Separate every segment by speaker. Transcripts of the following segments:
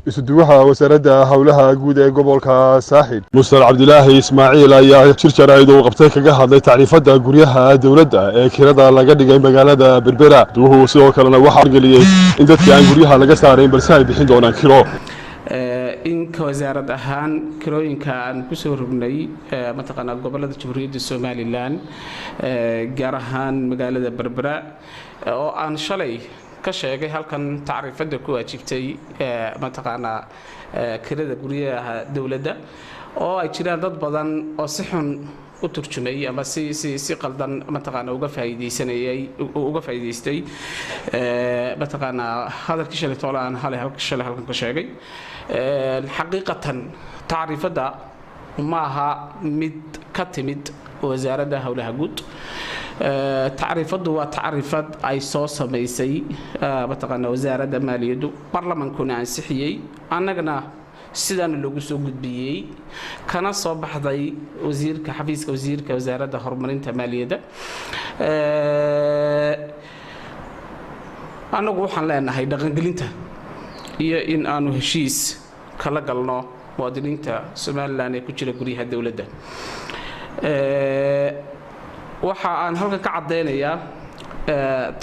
Speaker 1: isuduwaha wasaaradda hawlaha guud ee gobolka Saaxil Mustafa Cabdilaahi Ismaaciil ayaa shir jaraa'id uu qabtay kaga hadlay tacriifada guryaha dawladda ee kirada laga dhigay magaalada Berbera. Duuhu sidoo kalena waxa argeliyay in dadka aan guryaha laga saarin balse ay bixin doonaan kiro.
Speaker 2: in ka wasaarad ahaan kirooyinka aan ku soo rognay mataqaana gobolada Jamhuuriyadda Soomaaliland gaar ahaan magaalada Berbera oo aan shalay ka sheegay halkan tacriifada ku waajibtay mataqaana kirada guryaha dawladda oo ay jiraan dad badan oo si xun u turjumay ama si qaldan mataqaana uga faa'iideystay mataqaana hadalkii shalay toolaan halkan ka sheegay xaqiiqatan tacriifada ma aha mid ka timid wasaaradda hawlaha guud tacriifadu waa tacriifad ay soo sameysay mataqaana wasaaradda maaliyaddu baarlamaankuna ansixiyay annagana sidaan loogu soo gudbiyay kana soo baxday xafiiska wasiirka wasaaradda horumarinta maaliyadda anagu waxaan leenahay dhaqangelinta iyo in aanu heshiis kala galno muwaadiniinta Soomaaliland ee ku jira guryaha dawladda waxa aan halka ka cadeynayaa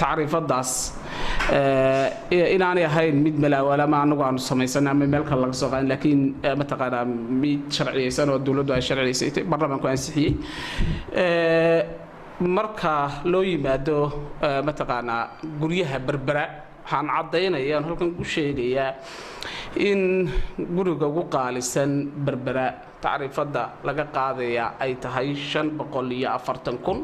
Speaker 2: tacriifadaas inaanay ahayn mid malaawala ma anagu aanu sameysana ama meel kale laga soo qaadan laakiin mataqaana mid sharciyeysan oo dawladdu ay sharciyeysay baarlamaanku ansixiyay marka loo yimaado mataqaana guryaha Berbera waxaan cadeynayaa halkan ku sheegayaa in guriga ugu qaalisan Berbera tacriifada laga qaadaya ay tahay 540,000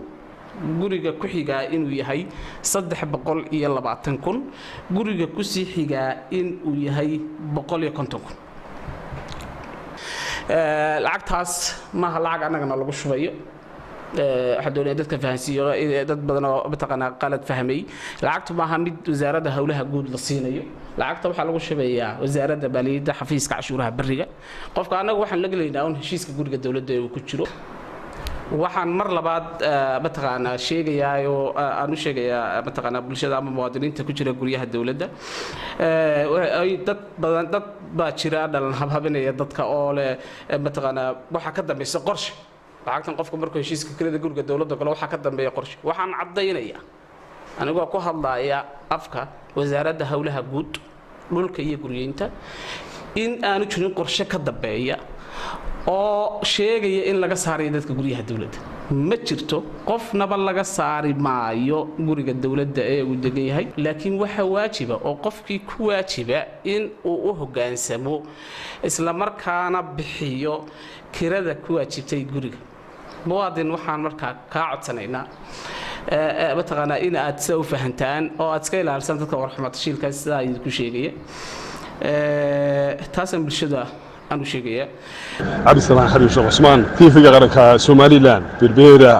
Speaker 2: guriga ku xiga inuu yahay 320,000 guriga ku sii xiga inuu yahay 150,000 lacagtaas ma lacag anagana lagu shubayo waxaan dadka fahansiyo dad badan oo mataqaana qalad fahmay lacagtu ma aha mid wasaaradda hawlaha guud la siinayo lacagta waxa lagu shabeeyaa wasaaradda maaliyadda xafiiska cashuuraha bariga qofka anagu waxaan la galeynaa in heshiiska guriga dawladda uu ku jiro waxaan mar labaad mataqaana sheegayaa oo aan u sheegayaa mataqaana bulshada ama muwaadiniinta ku jira guryaha dawladda ay dad baa jira dhalan habhabinaya dadka oo leh mataqaana waxa ka dambaysa qorshe lacagtan qofka markuu heshiiska kirada guriga dawladda kale waxa ka dambeeya qorshe waxaan cadeynayaa anigoo ku hadlaaya afka wasaaradda hawlaha guud dhulka iyo guryeynta in aanu jirin qorshe ka dambeeya oo sheegaya in laga saarayo dadka guryaha dawladda ma jirto qofnaba laga saari maayo guriga dawladda ee uu degan yahay laakiin waxa waajiba oo qofkii ku waajiba in uu u hoggaansamo isla markaana bixiyo kirada ku waajibtay guriga muwaadin waxaan markaa ka codsanaynaa mataqaana in aad soo fahantaan oo aad iska ilaalisan dadka warxumad shilka sida ay ku sheegaya taasan bulshada aanu sheegaya
Speaker 1: Cabdi Salaam Xariir Sheekh Usmaan TV qaranka Soomaaliland Berbera